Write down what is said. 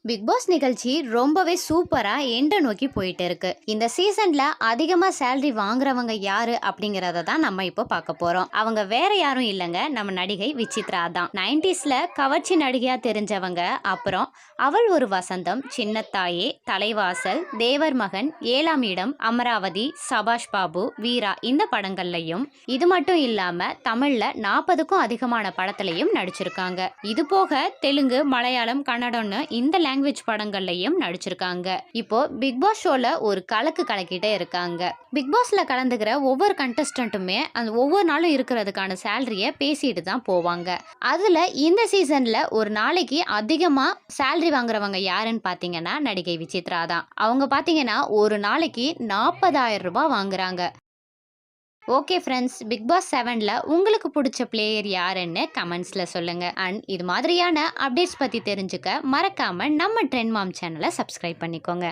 Big pass நிகழ்ச்சி ரொம்பவே சூப்பரா எண்ட நோக்கி போயிட்டு இருக்கு. இந்த சீசன்ல அதிகமா சேலரி வாங்குறவங்க யாரு அப்படிங்கறத தான் நம்ம இப்போ பார்க்க போறோம். அவங்க வேற யாரும் இல்லைங்க, நம்ம நடிகை விசித்ரா தான். 90ஸ்ல கவர்ச்சி நடிகையா தெரிஞ்சவங்க. அப்புறம் அவள் ஒரு வசந்தம், சின்னத்தாயே, தலைவாசல், தேவர் மகன், ஏழாம் இடம், அமராவதி, சபாஷ் பாபு, வீரா இந்த படங்கள்லையும், இது மட்டும் இல்லாம தமிழ்ல 40க்கும் அதிகமான படத்திலையும் நடிச்சிருக்காங்க. இது போக தெலுங்கு, மலையாளம், கன்னடம்னு இந்த லாங்குவேஜ் படங்கள்லையும் நடிச்சிருக்காங்க. இப்போ பிக் பாஸ் ஷோல ஒரு கலக்கு கலக்கிட்டே இருக்காங்க. பிக் பாஸ்ல கலந்துக்கிற ஒவ்வொரு கண்டஸ்டன்ட்டுமே அந்த ஒவ்வொரு நாளும் இருக்கிறதுக்கான சேலரிய பேசிட்டு தான் போவாங்க. அதுல இந்த சீசன்ல ஒரு நாளைக்கு அதிகமா சேலரி வாங்குறவங்க யாருன்னு பாத்தீங்கன்னா நடிகை விசித்ரா தான். அவங்க பாத்தீங்கன்னா ஒரு நாளைக்கு 40,000 ரூபாய் வாங்குறாங்க. ஓகே ஃப்ரெண்ட்ஸ், பிக் பாஸ் 7ல உங்களுக்கு பிடிச்ச பிளேயர் யாருன்னு கமெண்ட்ஸில் சொல்லுங்கள். அண்ட் இது மாதிரியான அப்டேட்ஸ் பற்றி தெரிஞ்சுக்க மறக்காமல் நம்ம ட்ரெண்ட் மாம் சேனலை சப்ஸ்கிரைப் பண்ணிக்கோங்க.